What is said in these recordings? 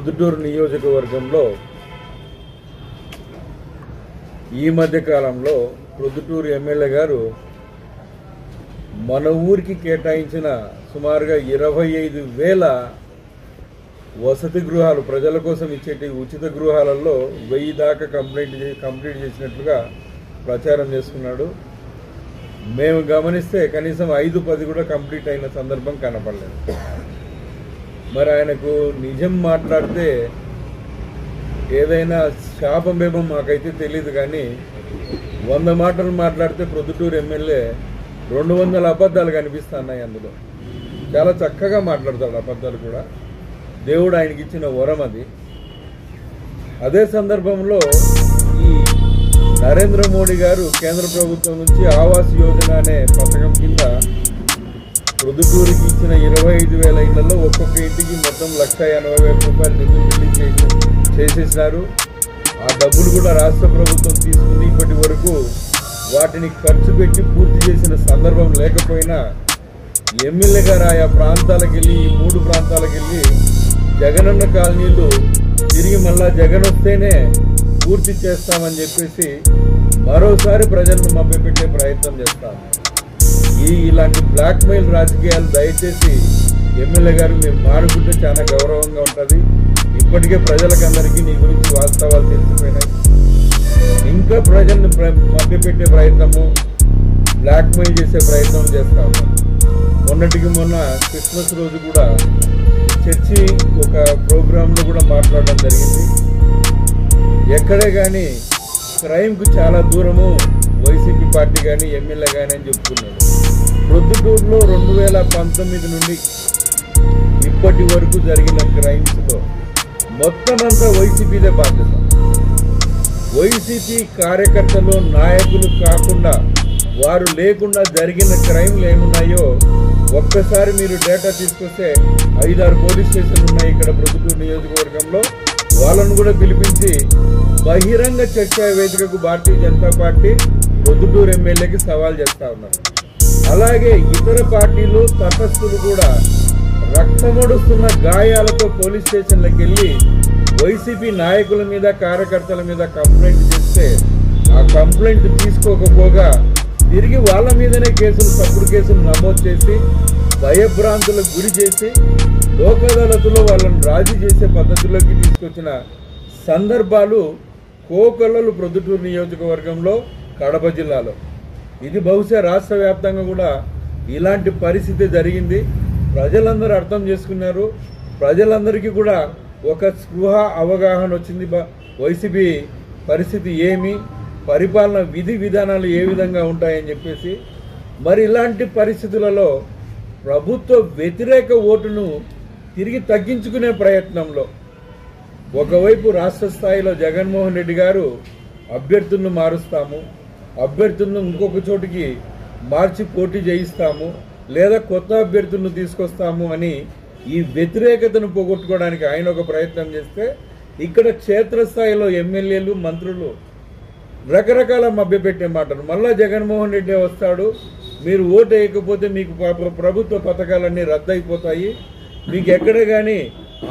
ప్రొద్దుటూరు నియోజకవర్గంలో ఈ మధ్య కాలంలో ప్రొద్దుటూరు ఎమ్మెల్యే గారు మన ఊరికి కేటాయించిన సుమారుగా 25,000 వసతి గృహాలు ప్రజల కోసం ఇచ్చేటి ఉచిత గృహాలలో 1000 దాకా కంప్లీట్ చేసినట్లుగా ప్రచారం చేసుకున్నాడు. మేము గమనిస్తే కనీసం 5-10 కూడా కంప్లీట్ అయిన సందర్భం కనపడలేదు. మరి ఆయనకు నిజం మాట్లాడితే ఏదైనా శాపమేమో మాకైతే తెలియదు, కానీ 100 మాటలు మాట్లాడితే ప్రొద్దుటూరు ఎమ్మెల్యే 200 అబద్ధాలు కనిపిస్తున్నాయి. అందులో చాలా చక్కగా మాట్లాడతాడు, అబద్ధాలు కూడా. దేవుడు ఆయనకి ఇచ్చిన వరం అది. అదే సందర్భంలో ఈ నరేంద్ర మోడీ గారు కేంద్ర ప్రభుత్వం నుంచి ఆవాస్ యోజన అనే పథకం కింద ప్రొద్దుటూరుకి ఇచ్చిన 25,000 ఇళ్లలో ఒక్కొక్క ఇంటికి మొత్తం 1,80,000 రూపాయలు నిధులు రిలీజ్ చేసేసినారు. ఆ డబ్బులు కూడా రాష్ట్ర ప్రభుత్వం తీసుకుని ఇప్పటి వరకు వాటిని ఖర్చు పెట్టి పూర్తి చేసిన సందర్భం లేకపోయినా ఎమ్మెల్యే గారు ఆయా ప్రాంతాలకు వెళ్ళి, ఈ 3 ప్రాంతాలకు వెళ్ళి జగనన్న కాలనీలు తిరిగి మళ్ళా జగన్ వస్తేనే పూర్తి చేస్తామని చెప్పేసి మరోసారి ప్రజలను మభ్యపెట్టే ప్రయత్నం చేస్తాము. ఇలాంటి బ్లాక్మెయిల్ రాజకీయాలు దయచేసి ఎమ్మెల్యే గారు మీరు మానుకుంటే చాలా గౌరవంగా ఉంటుంది. ఇప్పటికే ప్రజలకందరికీ నీ గురించి వాస్తవాలు తెలిసిపోయినాయి. ఇంకా ప్రజలను మభ్యపెట్టే ప్రయత్నము, బ్లాక్మెయిల్ చేసే ప్రయత్నం చేస్తా ఉన్నాం. మొన్నటికి మొన్న క్రిస్మస్ రోజు కూడా చర్చి ఒక ప్రోగ్రాంలో కూడా మాట్లాడడం జరిగింది. ఎక్కడే కానీ క్రైమ్కు చాలా దూరము వైసీపీ పార్టీ కానీ ఎమ్మెల్యే కానీ అని చెప్పుకున్నాడు. ప్రొద్దుటూరులో 2019 నుండి ఇప్పటి వరకు జరిగిన క్రైమ్స్లో మొత్తం అంతా వైసీపీదే బాధ్యత. వైసీపీ కార్యకర్తలు, నాయకులు కాకుండా వారు లేకుండా జరిగిన క్రైమ్లు ఏమున్నాయో ఒక్కసారి మీరు డేటా తీసుకొస్తే 5-6 పోలీస్ స్టేషన్లు ఉన్నాయి ఇక్కడ ప్రొద్దుటూరు నియోజకవర్గంలో. వాళ్ళను కూడా పిలిపించి బహిరంగ చర్చా వేదికకు భారతీయ జనతా పార్టీ ప్రొద్దుటూరు ఎమ్మెల్యేకి సవాల్ చేస్తా ఉన్నారు. అలాగే ఇతర పార్టీలు తటస్థులు కూడా రక్తమొడుస్తున్న గాయాలతో పోలీస్ స్టేషన్లకు వెళ్ళి వైసీపీ నాయకుల మీద, కార్యకర్తల మీద కంప్లైంట్ చేస్తే ఆ కంప్లైంట్ తీసుకోకపోగా తిరిగి వాళ్ళ మీదనే తప్పుడు కేసులు నమోదు చేసి భయభ్రాంతులకు గురి చేసి లోక్ అదాలతులో వాళ్ళని రాజీ చేసే పద్ధతిలోకి తీసుకొచ్చిన సందర్భాలు కోకొల్లలు ప్రొద్దుటూరు నియోజకవర్గంలో, కడప జిల్లాలో. ఇది బహుశా రాష్ట్ర వ్యాప్తంగా కూడా ఇలాంటి పరిస్థితి జరిగింది. ప్రజలందరూ అర్థం చేసుకున్నారు. ప్రజలందరికీ కూడా ఒక స్పృహ, అవగాహన వచ్చింది. వైసీపీ పరిస్థితి ఏమి, పరిపాలన విధి విధానాలు ఏ విధంగా ఉంటాయని చెప్పేసి. మరి ఇలాంటి పరిస్థితులలో ప్రభుత్వ వ్యతిరేక ఓటును తిరిగి తగ్గించుకునే ప్రయత్నంలో ఒకవైపు రాష్ట్ర స్థాయిలో జగన్మోహన్ రెడ్డి గారు అభ్యర్థులను మారుస్తాము, అభ్యర్థులను ఇంకొక చోటికి మార్చి పోటీ చేయిస్తాము, లేదా కొత్త అభ్యర్థులను తీసుకొస్తాము అని ఈ వ్యతిరేకతను పోగొట్టుకోవడానికి ఆయన ఒక ప్రయత్నం చేస్తే, ఇక్కడ క్షేత్రస్థాయిలో ఎమ్మెల్యేలు, మంత్రులు రకరకాల మభ్యపెట్టే మాటలు. మళ్ళా జగన్మోహన్ రెడ్డి వస్తాడు, మీరు ఓటు వేయకపోతే మీకు ప్రభుత్వ పథకాలన్నీ రద్దయిపోతాయి, మీకు ఎక్కడ కానీ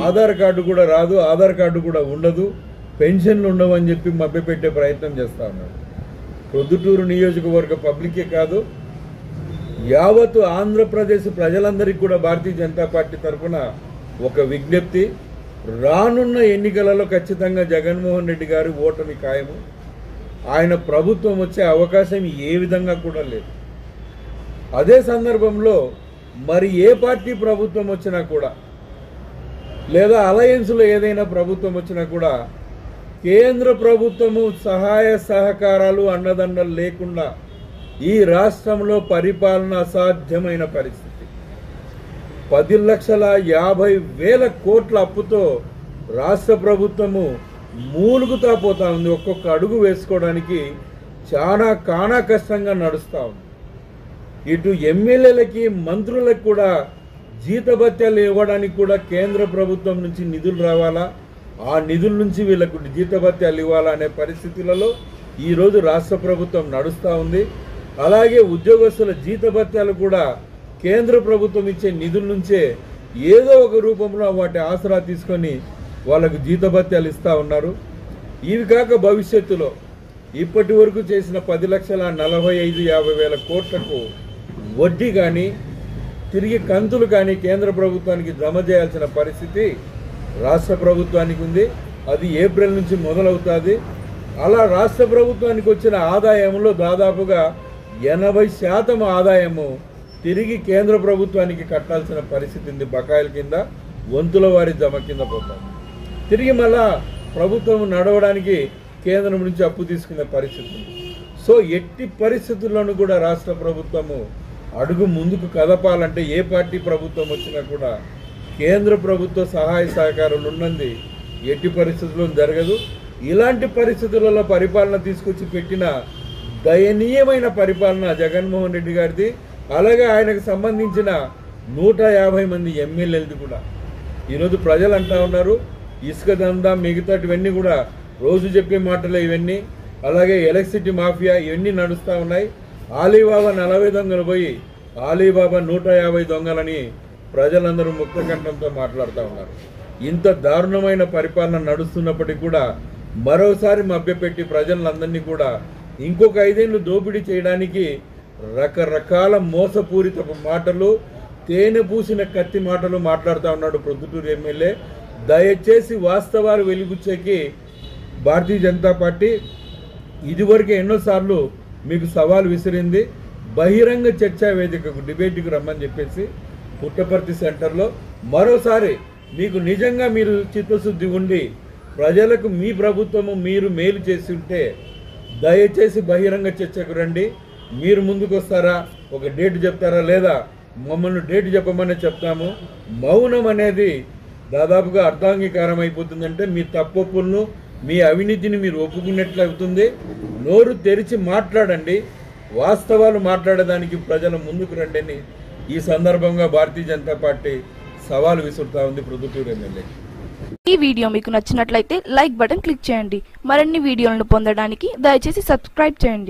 ఆధార్ కార్డు కూడా రాదు, ఆధార్ కార్డు కూడా ఉండదు, పెన్షన్లు ఉండవు అని చెప్పి మభ్యపెట్టే ప్రయత్నం చేస్తా ఉన్నాడు. ప్రొద్దుటూరు నియోజకవర్గ పబ్లికే కాదు, యావత్తు ఆంధ్రప్రదేశ్ ప్రజలందరికీ కూడా భారతీయ జనతా పార్టీ తరఫున ఒక విజ్ఞప్తి. రానున్న ఎన్నికలలో ఖచ్చితంగా జగన్మోహన్ రెడ్డి గారి ఓటమి ఖాయము. ఆయన ప్రభుత్వం వచ్చే అవకాశం ఏ విధంగా కూడా లేదు. అదే సందర్భంలో మరి ఏ పార్టీ ప్రభుత్వం వచ్చినా కూడా, లేదా అలయన్స్లో ఏదైనా ప్రభుత్వం వచ్చినా కూడా కేంద్ర ప్రభుత్వము సహాయ సహకారాలు, అండదండలు లేకుండా ఈ రాష్ట్రంలో పరిపాలన అసాధ్యమైన పరిస్థితి. 10,50,000 కోట్ల అప్పుతో రాష్ట్ర ప్రభుత్వము మూలుగుతా పోతా ఉంది. ఒక్కొక్క అడుగు వేసుకోవడానికి కానా కష్టంగా నడుస్తూ ఉంది. ఇటు ఎమ్మెల్యేలకి, మంత్రులకు కూడా జీతభత్యాలు ఇవ్వడానికి కూడా కేంద్ర ప్రభుత్వం నుంచి నిధులు రావాలా, ఆ నిధుల నుంచి వీళ్ళకు జీతభత్యాలు ఇవ్వాలా అనే పరిస్థితులలో ఈరోజు రాష్ట్ర ప్రభుత్వం నడుస్తూ ఉంది. అలాగే ఉద్యోగస్తుల జీతభత్యాలు కూడా కేంద్ర ప్రభుత్వం ఇచ్చే నిధుల నుంచే ఏదో ఒక రూపంలో వాటి ఆసరా తీసుకొని వాళ్ళకు జీతభత్యాలు ఇస్తూ ఉన్నారు. ఇవి కాక భవిష్యత్తులో ఇప్పటి వరకు చేసిన 10,45,50,000 కోట్లకు వడ్డీ కానీ తిరిగి కంతులు కానీ కేంద్ర ప్రభుత్వానికి జమ చేయాల్సిన పరిస్థితి రాష్ట్ర ప్రభుత్వానికి ఉంది. అది ఏప్రిల్ నుంచి మొదలవుతుంది. అలా రాష్ట్ర ప్రభుత్వానికి వచ్చిన ఆదాయంలో దాదాపుగా 80% ఆదాయము తిరిగి కేంద్ర ప్రభుత్వానికి కట్టాల్సిన పరిస్థితి ఉంది. బకాయిల కింద వంతుల వారి జమ కింద పోతాం. తిరిగి మళ్ళా ప్రభుత్వం నడవడానికి కేంద్రం నుంచి అప్పు తీసుకునే పరిస్థితి ఉంది. సో ఎట్టి పరిస్థితుల్లోనూ కూడా రాష్ట్ర ప్రభుత్వము అడుగు ముందుకు కదపాలంటే ఏ పార్టీ ప్రభుత్వం వచ్చినా కూడా కేంద్ర ప్రభుత్వ సహాయ సహకారాలు ఉన్నది ఎట్టి పరిస్థితుల్లో జరగదు. ఇలాంటి పరిస్థితులలో పరిపాలన తీసుకొచ్చి పెట్టిన దయనీయమైన పరిపాలన జగన్మోహన్ రెడ్డి గారిది. అలాగే ఆయనకు సంబంధించిన 150 మంది ఎమ్మెల్యేలది కూడా. ఈరోజు ప్రజలు అంటా ఉన్నారు ఇసుక దందా మిగతాటివన్నీ కూడా రోజు చెప్పే మాటలే ఇవన్నీ. అలాగే ఎలక్ట్రిసిటీ మాఫియా ఇవన్నీ నడుస్తూ ఉన్నాయి. ఆలీబాబా 40 దొంగలు పోయి ఆలీబాబా 150 దొంగలని ప్రజలందరూ ముక్తకంఠంతో మాట్లాడుతూ ఉన్నారు. ఇంత దారుణమైన పరిపాలన నడుస్తున్నప్పటికీ కూడా మరోసారి మభ్యపెట్టి ప్రజలందరినీ కూడా ఇంకొక 5 ఏళ్ళు దోపిడీ చేయడానికి రకరకాల మోసపూరిత మాటలు, తేనె పూసిన కత్తి మాటలు మాట్లాడుతూ ఉన్నాడు ప్రొద్దుటూరు ఎమ్మెల్యే. దయచేసి వాస్తవాలు వెలిబుచ్చేకి భారతీయ జనతా పార్టీ ఇదివరకు ఎన్నోసార్లు మీకు సవాల్ విసిరింది. బహిరంగ చర్చా వేదికకు డిబేట్కి రమ్మని చెప్పేసి పుట్టపర్తి సెంటర్లో మరోసారి మీకు నిజంగా మీరు చిత్తశుద్ధి ఉండి ప్రజలకు మీ ప్రభుత్వము మీరు మేలు చేసి ఉంటే దయచేసి బహిరంగ చర్చకు రండి. మీరు ముందుకు వస్తారా, ఒక డేట్ చెప్తారా, లేదా మమ్మల్ని డేట్ చెప్పమని చెప్తాము. మౌనం అనేది దాదాపుగా అర్ధాంగీకారం అయిపోతుందంటే మీ తప్పులను మీ అవినీతిని మీరు ఒప్పుకున్నట్లు అవుతుంది. నోరు తెరిచి మాట్లాడండి, వాస్తవాలు మాట్లాడడానికి ప్రజల ముందుకు రండి అని ఈ సందర్భంగా భారతీయ జనతా పార్టీ సవాలు విసురుతా ఉంది ప్రొద్దుటూరు ఎమ్మెల్యే. ఈ వీడియో మీకు నచ్చినట్లయితే లైక్ బటన్ క్లిక్ చేయండి. మరిన్ని వీడియోలను పొందడానికి దయచేసి సబ్స్క్రైబ్ చేయండి.